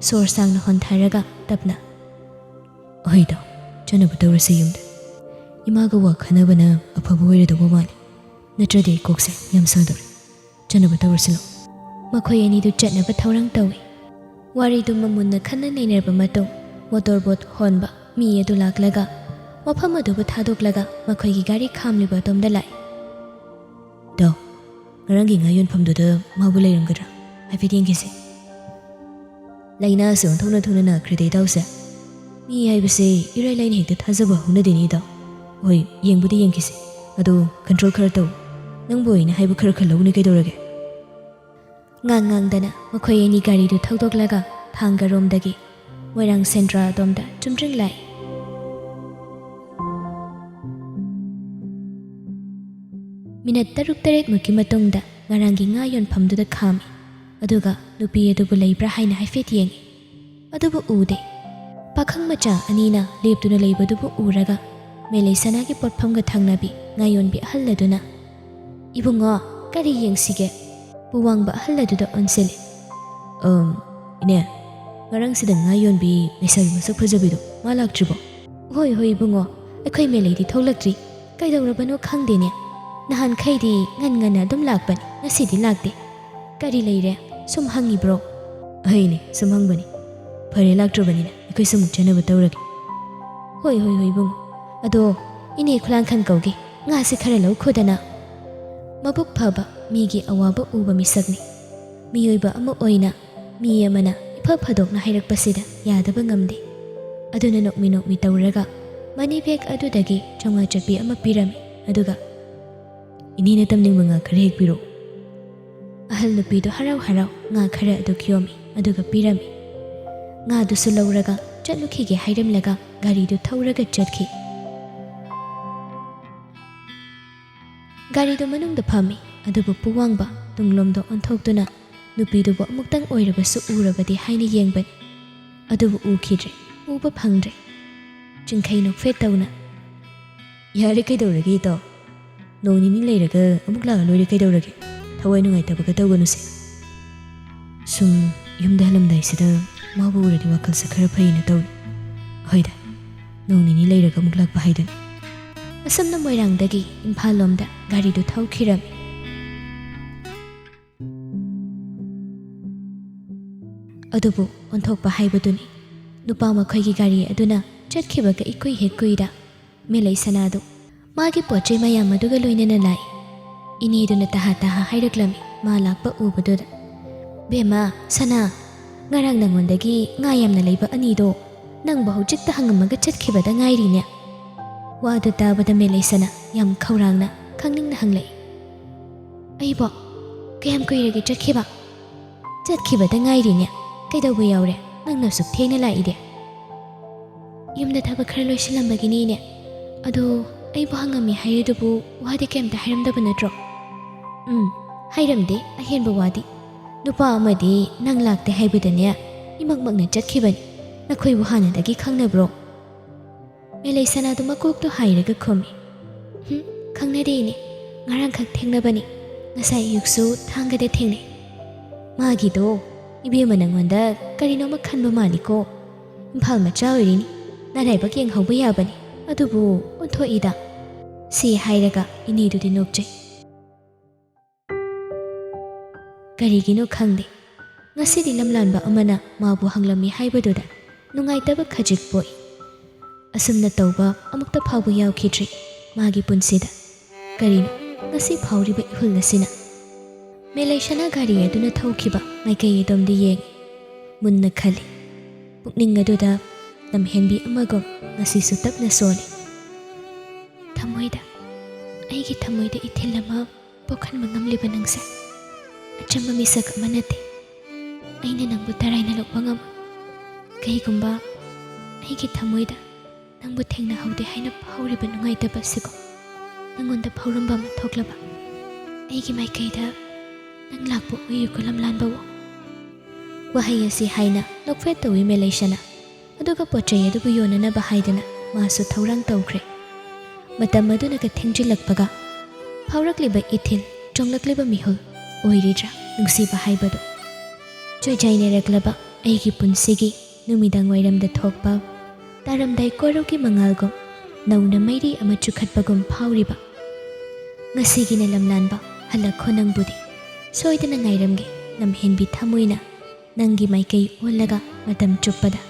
ꯁꯣꯔ ꯁꯥꯡꯅ ꯍꯣꯟꯊꯔꯒ ꯇꯞꯅ, ꯑꯍꯣꯏ ꯏꯇꯥꯎ, ꯆꯠꯅꯕ ꯇꯧꯔꯁꯤ ꯌꯨꯝꯗ꯫ ꯏꯃꯥꯒ ꯋꯥ ꯈꯟꯅꯕꯅ ꯑꯐꯕ ꯑꯣꯏꯔꯗꯧꯕ ꯃꯥꯜꯂꯤ꯫ ꯅꯠꯇ꯭ꯔꯗꯤ ꯑꯩ ꯀꯣꯛꯁꯦ ꯌꯥꯝ ꯁꯥꯗꯧꯔꯦ꯫ ꯆꯠꯅꯕ ꯇꯧꯔꯁꯤ ꯂꯥꯎ꯫ ꯃꯈꯣꯏ ꯑꯅꯤꯗꯨ ꯆꯠꯅꯕ ꯊꯧꯔꯥꯡ ꯇꯧꯏ꯫ ꯋꯥꯔꯤꯗꯨ ꯃꯃꯨꯟꯅ ꯈꯟꯅ ꯅꯩꯅꯔꯕ ꯃꯇꯨꯡ ꯃꯣꯇꯣꯔ ꯕꯣꯠ ꯍꯣꯟꯕ ꯃꯤ ꯑꯗꯨ ꯂꯥꯛꯂꯒ ꯃꯐꯝ ꯑꯗꯨꯕꯨ ꯊꯥꯗꯣꯛꯂꯒ ꯃꯈꯣꯏꯒꯤ ꯒꯥꯔꯤ ꯈꯥꯝꯂꯤꯕ ꯑꯗꯣꯝꯗ ꯂꯥꯛꯏ꯫ ꯏꯇꯥꯎ, ꯉꯔꯥꯡꯒꯤ ꯉꯥ ꯌꯣꯟꯐꯝꯗꯨꯗ ꯃꯥꯕꯨ ꯂꯩꯔꯝꯒꯗ꯭ꯔꯥ? ꯍꯥꯏꯐꯦꯠ ꯌꯦꯡꯈꯤꯁꯤ꯫ ꯂꯥꯏꯅꯥꯁꯨ ꯑꯣꯟꯊꯣꯛꯅ ꯊꯨꯅ ꯅꯥꯈ꯭ꯔꯦꯗꯦ ꯏꯇꯥꯎꯁꯦ ꯃꯤ ꯍꯥꯏꯕꯁꯦ ꯏꯔꯥꯏ ꯂꯥꯏꯅ ꯍꯦꯛꯇ ꯊꯥꯖꯕ ꯍꯧꯅꯗꯦꯅꯦ ꯏꯇꯥꯎ ꯍꯣꯏ ꯌꯦꯡꯕꯨꯗꯤ ꯌꯦꯡꯈꯤꯁꯦ ꯑꯗꯣ ꯀꯟꯇ꯭ꯔꯣꯜ ꯈꯔ ꯇꯧ ꯅꯪꯕꯨ ꯑꯩꯅ ꯍꯥꯏꯕ ꯈꯔ ꯂꯧꯅꯤ ꯀꯩꯗꯧꯔꯒꯦ ꯉꯥꯡꯗꯅ ꯃꯈꯣꯏ ꯑꯅꯤ ꯒꯥꯔꯤꯗꯨ ꯊꯧꯗꯣꯛꯂꯒ ꯊꯥꯡꯒꯔꯣꯝꯗꯒꯤ ꯃꯣꯏꯔꯥꯡ ꯁꯦꯟꯗ꯭ꯔꯥ ꯑꯗꯣꯝꯗ ꯆꯨꯝꯗ꯭ꯔꯤꯡ ꯂꯥꯛꯏ ꯃꯤꯅꯠ 6-7ꯃꯨꯛꯀꯤ ꯃꯇꯨꯡꯗ ꯉꯔꯥꯡꯒꯤ ꯉꯥ ꯌꯣꯟꯐꯝꯗꯨꯗ ꯈꯥꯝꯃꯤ ꯑꯗꯨꯒ ꯅꯨꯄꯤ ꯑꯗꯨꯕꯨ ꯂꯩꯕ꯭ꯔꯥ ꯍꯥꯏꯅ ꯍꯥꯏꯐꯦꯠ ꯌꯦꯡꯉꯤ ꯑꯗꯨꯕꯨ ꯎꯗꯦ ꯄꯥꯈꯪ ꯃꯆꯥ ꯑꯅꯤꯅ ꯂꯦꯞꯇꯨꯅ ꯂꯩꯕꯗꯨꯕꯨ ꯎꯔꯒ ꯃꯦꯂꯩꯁꯅꯥꯒꯤ ꯄꯣꯠꯐꯝꯒ ꯊꯪꯅꯕꯤ ꯉꯥ ꯌꯣꯟꯕꯤ ꯑꯍꯜ ꯑꯗꯨꯅ ꯏꯕꯨꯡꯉꯣ ꯀꯔꯤ ꯌꯦꯡꯁꯤꯒꯦ ꯄꯨꯋꯥꯡꯕ ꯑꯍꯜ ꯑꯗꯨꯗ ꯑꯣꯟꯁꯤꯜꯂꯤ ꯏꯅꯦ ꯉꯔꯥꯡꯁꯤꯗ ꯉꯥ ꯌꯣꯟꯕꯤ ꯂꯩꯁꯥꯕꯤ ꯃꯁꯛ ꯐꯖꯕꯤꯗꯣ ꯃꯥ ꯂꯥꯛꯇ꯭ꯔꯤꯕꯣ ꯍꯣꯏ ꯏꯕꯨꯡꯉꯣ ꯑꯩꯈꯣꯏ ꯃꯦꯂꯩꯗꯤ ꯊꯣꯛꯂꯛꯇ꯭ꯔꯤ ꯀꯩꯗꯧꯔꯕꯅꯣ ꯈꯪꯗꯦꯅꯦ ꯅꯍꯥꯟꯈꯩꯗꯤ ꯉꯟꯅ ꯑꯗꯨꯝ ꯂꯥꯛꯄꯅꯤ ꯉꯁꯤꯗꯤ ꯂꯥꯛꯇꯦ ꯀꯔꯤ ꯂꯩꯔꯦ ꯁꯨꯝ ꯍꯪꯉꯤꯕ꯭ꯔꯣ ꯑꯩꯅꯦ ꯁꯨꯝ ꯍꯪꯕꯅꯤ ꯐꯔꯦ ꯂꯥꯛꯇ꯭ꯔꯕꯅꯤꯅ ꯑꯩꯈꯣꯏꯁꯨ ꯑꯃꯨꯛ ꯆꯠꯅꯕ ꯇꯧꯔꯒꯦ ꯍꯣꯏ ꯏꯕꯨꯡꯉꯣ ꯑꯗꯣ ꯏꯅꯦ ꯈꯨꯂꯥꯡꯈꯟ ꯀꯧꯒꯦ ꯉꯥꯁꯦ ꯈꯔ ꯂꯧꯈꯣꯗꯅ ꯃꯕꯨꯛ ꯐꯕ ꯃꯤꯒꯤ ꯑꯋꯥꯕ ꯎꯕ ꯃꯤꯁꯛꯅꯤ ꯃꯤꯑꯣꯏꯕ ꯑꯃ ꯑꯣꯏꯅ ꯃꯤ ꯑꯃꯅ ꯏꯐ ꯐꯗꯣꯛꯅ ꯍꯥꯏꯔꯛꯄꯁꯤꯗ ꯌꯥꯗꯕ ꯉꯝꯗꯦ ꯑꯗꯨꯅ ꯅꯣꯛꯃꯤ ꯇꯧꯔꯒ ꯃꯅꯤ ꯕꯦꯒ ꯑꯗꯨꯗꯒꯤ 500 ꯆꯠꯄꯤ ꯑꯃ ꯄꯤꯔꯝꯃꯤ ꯑꯗꯨꯒ ꯏꯅꯦꯅ ꯇꯝꯅꯤꯡꯕ ꯉꯥ ꯈꯔ ꯍꯦꯛ ꯄꯤꯔꯛꯎ ꯑꯍꯜ ꯅꯨꯄꯤꯗꯣ ꯍꯔꯥꯎ ꯉꯥ ꯈꯔ ꯑꯗꯨ ꯈꯤꯌꯣꯝꯃꯤ ꯑꯗꯨꯒ ꯄꯤꯔꯝꯃꯤ ꯉꯥꯗꯨꯁꯨ ꯂꯧꯔꯒ ꯆꯠꯂꯨꯈꯤꯒꯦ ꯍꯥꯏꯔꯝꯂꯒ ꯒꯥꯔꯤꯗꯨ ꯊꯧꯔꯒ ꯆꯠꯈꯤ ꯒꯥꯔꯤꯗꯨ ꯃꯅꯨꯡꯗ ꯐꯝꯃꯤ ꯑꯗꯨꯕꯨ ꯄꯨꯋꯥꯡꯕ ꯇꯨꯡꯂꯣꯝꯗ ꯑꯣꯟꯊꯣꯛꯇꯨꯅ ꯅꯨꯄꯤꯗꯨꯕꯨ ꯑꯃꯨꯛꯇꯪ ꯑꯣꯏꯔꯕꯁꯨ ꯎꯔꯕꯗꯤ ꯍꯥꯏꯅ ꯌꯦꯡꯕꯅꯤ ꯑꯗꯨꯕꯨ ꯎꯈꯤꯗ꯭ꯔꯦ ꯎꯕ ꯐꯪꯗ꯭ꯔꯦ ꯆꯤꯡꯈꯩ ꯅꯣꯛꯐꯦꯠ ꯇꯧꯅ ꯌꯥꯔꯦ ꯀꯩꯗꯧꯔꯒꯦ ꯏꯇꯥꯎ ꯅꯣꯡ ꯅꯤꯅꯤ ꯂꯩꯔꯒ ꯑꯃꯨꯛ ꯂꯥꯛꯑ ꯂꯣꯏꯔꯦ ꯀꯩꯗꯧꯔꯒꯦ ꯊꯋꯥꯏ ꯅꯨꯡꯉꯥꯏꯇꯕꯒ ꯇꯧꯒꯅꯨꯁꯦ ꯁꯨꯝ ꯌꯨꯝꯗ ꯍꯜꯂꯝꯗꯥꯏꯁꯤꯗ ꯃꯥꯕꯨ ꯎꯔꯗꯤ ꯋꯥꯈꯜꯁꯦ ꯈꯔ ꯐꯩꯅ ꯇꯧꯏ ꯍꯣꯏꯗ ꯅꯣꯡ ꯅꯤꯅꯤ ꯂꯩꯔꯒ ꯑꯃꯨꯛ ꯂꯥꯛꯄ ꯍꯥꯏꯗꯨꯅꯤ ꯑꯁꯨꯝꯅ ꯃꯣꯏꯔꯥꯡꯗꯒꯤ ꯏꯝꯐꯥꯜ ꯂꯣꯝꯗ ꯒꯥꯔꯤꯗꯨ ꯊꯧꯈꯤꯔꯝꯃꯤ ꯑꯗꯨꯕꯨ ꯑꯣꯟꯊꯣꯛꯄ ꯍꯥꯏꯕꯗꯨꯅꯤ ꯅꯨꯄꯥ ꯃꯈꯣꯏꯒꯤ ꯒꯥꯔꯤ ꯑꯗꯨꯅ ꯆꯠꯈꯤꯕꯒ ꯏꯀꯨꯏ ꯍꯦꯛ ꯀꯨꯏꯗ ꯃꯦꯂꯩꯁꯅꯥꯗꯨ ꯃꯥꯒꯤ ꯄꯣꯠꯆꯩ ꯃꯌꯥꯝ ꯑꯗꯨꯒ ꯂꯣꯏꯅꯅ ꯂꯥꯛꯏ ꯏꯅꯦꯗꯨꯅ ꯇꯍꯥ ꯍꯥꯏꯔꯛꯂꯝꯃꯤ ꯃꯥ ꯂꯥꯛꯄ ꯎꯕꯗꯨꯗ ꯕꯦꯝꯃ ꯁꯅꯥ ꯉꯔꯥꯡ ꯅꯉꯣꯟꯗꯒꯤ ꯉꯥ ꯌꯥꯝꯅ ꯂꯩꯕ ꯑꯅꯤꯗꯣ ꯅꯪꯕꯨ ꯍꯧꯖꯤꯛꯇ ꯍꯪꯉꯝꯃꯒ ꯆꯠꯈꯤꯕꯗ ꯉꯥꯏꯔꯤꯅꯦ ꯋꯥꯗꯨ ꯇꯥꯕꯗ ꯃꯦꯂꯩꯁꯅꯥ ꯌꯥꯝ ꯈꯧꯔꯥꯡꯅ ꯈꯪꯅꯤꯡꯅ ꯍꯪꯂꯛꯏ ꯑꯩꯕꯣ ꯀꯌꯥꯝ ꯀꯨꯏꯔꯒꯦ ꯆꯠꯈꯤꯕꯗ ꯉꯥꯏꯔꯤꯅꯦ ꯀꯩꯗꯧꯕ ꯌꯥꯎꯔꯦ ꯅꯪꯅ ꯁꯨꯛ ꯊꯦꯡꯅ ꯂꯥꯛꯏꯗꯦ ꯌꯨꯝꯗ ꯊꯕꯛ ꯈꯔ ꯂꯣꯏꯁꯤꯜꯂꯝꯕꯒꯤꯅꯤꯅꯦ ꯑꯗꯣ ꯑꯩꯕꯨ ꯍꯪꯉꯝꯃꯤ ꯍꯥꯏꯔꯤꯗꯨꯕꯨ ꯋꯥꯗꯤ ꯀꯩꯝꯇ ꯍꯥꯏꯔꯝꯗꯕ ꯅꯠꯇ꯭ꯔꯣ ꯍꯥꯏꯔꯝꯗꯦ ꯑꯍꯦꯟꯕ ꯋꯥꯗꯤ ꯅꯨꯄꯥ ꯑꯃꯗꯤ ꯅꯪ ꯂꯥꯛꯇꯦ ꯍꯥꯏꯕꯗꯅꯦ ꯏꯃꯛꯃꯛꯅ ꯆꯠꯈꯤꯕꯅꯤ ꯅꯈꯣꯏꯕꯨ ꯍꯥꯟꯅꯗꯒꯤ ꯈꯪꯅꯕ꯭ꯔꯣ ꯃꯦꯂꯩꯁꯅꯥꯗꯨ ꯃꯀꯣꯛꯇꯣ ꯍꯥꯏꯔꯒ ꯈꯨꯝꯃꯤ ꯈꯪꯅꯗꯦꯅꯦ ꯉꯔꯥꯡꯈꯛ ꯊꯦꯡꯅꯕꯅꯤ ꯉꯁꯥꯏ ꯑꯌꯨꯛꯁꯨ ꯊꯥꯡꯒꯗ ꯊꯦꯡꯅꯩ ꯃꯥꯒꯤꯗꯣ ꯏꯕꯦꯝꯃ ꯅꯉꯣꯟꯗ ꯀꯔꯤꯅꯣꯃ ꯈꯟꯕ ꯃꯥꯜꯂꯤꯀꯣ ꯏꯝꯐꯥꯜ ꯃꯆꯥ ꯑꯣꯏꯔꯤꯅꯤ ꯅꯔꯥꯏꯕꯛ ꯌꯦꯡꯍꯧꯕ ꯌꯥꯕꯅꯤ ꯑꯗꯨꯕꯨ ꯑꯣꯟꯊꯣꯛꯏꯗ ꯁꯤ ꯍꯥꯏꯔꯒ ꯏꯅꯦꯗꯨꯗꯤ ꯅꯣꯛꯆꯩ ꯀꯔꯤꯒꯤꯅꯣ ꯈꯪꯗꯦ ꯉꯁꯤꯗꯤ ꯂꯝꯂꯥꯟꯕ ꯑꯃꯅ ꯃꯥꯕꯨ ꯍꯪꯂꯝꯃꯤ ꯍꯥꯏꯕꯗꯨꯗ ꯅꯨꯡꯉꯥꯏꯇꯕ ꯈꯖꯤꯛ ꯄꯣꯛꯏ ꯑꯁꯨꯝꯅ ꯇꯧꯕ ꯑꯃꯨꯛꯇ ꯐꯥꯎꯕ ꯌꯥꯎꯈꯤꯗ꯭ꯔꯤ ꯃꯥꯒꯤ ꯄꯨꯟꯁꯤꯗ ꯀꯔꯤꯅꯣ ꯉꯁꯤ ꯐꯥꯎꯔꯤꯕ ꯏꯍꯨꯜ ꯑꯁꯤꯅ ꯃꯦꯂꯩꯁꯅꯥ ꯒꯥꯔꯤ ꯑꯗꯨꯅ ꯊꯧꯈꯤꯕ ꯃꯥꯏꯀꯩ ꯑꯗꯣꯝꯗ ꯌꯦꯡꯉꯤ ꯃꯨꯟꯅ ꯈꯜꯂꯤ ꯄꯨꯛꯅꯤꯡ ꯑꯗꯨꯗ ꯂꯝꯍꯦꯟꯕꯤ ꯑꯃꯒꯨꯝ ꯉꯁꯤꯁꯨ ꯇꯞꯅ ꯁꯣꯜꯂꯤ ꯑꯩꯒꯤ ꯊꯃꯣꯏꯗ ꯏꯊꯤꯜ ꯑꯃ ꯄꯣꯛꯍꯟꯕ ꯉꯝꯂꯤꯕ ꯅꯪꯁꯦ ꯑꯆꯝꯕ ꯃꯤꯁꯛ ꯑꯃ ꯅꯠꯇꯦ ꯑꯩꯅ ꯅꯪꯕꯨ ꯇꯔꯥꯏꯅ ꯂꯧꯕ ꯉꯝꯃꯣꯏ ꯀꯩꯒꯨꯝꯕ ꯑꯩꯒꯤ ꯊꯃꯣꯏꯗ ꯅꯪꯕꯨ ꯊꯦꯡꯅꯍꯧꯗꯦ ꯍꯥꯏꯅ ꯐꯥꯎꯔꯤꯕ ꯅꯨꯡꯉꯥꯏꯇꯕ ꯑꯁꯤꯕꯨ ꯅꯪꯉꯣꯟꯗ ꯐꯥꯎꯔꯝꯕ ꯑꯃ ꯊꯣꯛꯂꯕ ꯑꯩꯒꯤ ꯃꯥꯏꯀꯩꯗ ꯅꯪ ꯂꯥꯛꯄ ꯑꯣꯏꯌꯨꯀꯣ ꯂꯝꯂꯥꯟꯕꯋꯣ ꯋꯥꯍꯩ ꯑꯁꯤ ꯍꯥꯏꯅ ꯅꯣꯛꯐꯦꯠ ꯇꯧꯏ ꯃꯦꯂꯩꯁꯅꯥ ꯑꯗꯨꯒ ꯄꯣꯠꯆꯩ ꯑꯗꯨꯕꯨ ꯌꯣꯟꯅꯅꯕ ꯍꯥꯏꯗꯨꯅ ꯃꯥꯁꯨ ꯊꯧꯔꯥꯡ ꯇꯧꯈ꯭ꯔꯦ ꯃꯇꯝ ꯑꯗꯨꯅꯒ ꯊꯦꯡꯖꯤꯜꯂꯛꯄꯒ ꯐꯥꯎꯔꯛꯂꯤꯕ ꯏꯊꯤꯜ ꯆꯣꯡꯂꯛꯂꯤꯕ ꯃꯤꯍꯨꯜ ꯑꯣꯏꯔꯤꯗ꯭ꯔꯥ ꯅꯨꯡꯁꯤꯕ ꯍꯥꯏꯕꯗꯨ ꯆꯣꯏꯖꯥꯏꯅꯔꯛꯂꯕ ꯑꯩꯒꯤ ꯄꯨꯟꯁꯤꯒꯤ ꯅꯨꯃꯤꯗꯥꯡ ꯋꯥꯏꯔꯝꯗ ꯊꯣꯛꯄ ꯇꯥꯔꯝꯗꯥꯏ ꯀꯣꯔꯧꯒꯤ ꯃꯉꯥꯜꯒꯨꯝ ꯅꯧꯅ ꯃꯩꯔꯤ ꯑꯃ ꯆꯨꯈꯠꯄꯒꯨꯝ ꯐꯥꯎꯔꯤꯕ ꯉꯁꯤꯒꯤꯅ ꯂꯝꯂꯥꯟꯕ ꯍꯜꯂꯛꯈꯣ ꯅꯪꯕꯨꯗꯤ ꯁꯣꯏꯗꯅ ꯉꯥꯏꯔꯝꯒꯦ ꯂꯝꯍꯦꯟꯕꯤ ꯊꯃꯣꯏꯅ ꯅꯪꯒꯤ ꯃꯥꯏꯀꯩ ꯑꯣꯜꯂꯒ ꯃꯇꯝ ꯆꯨꯞꯄꯗ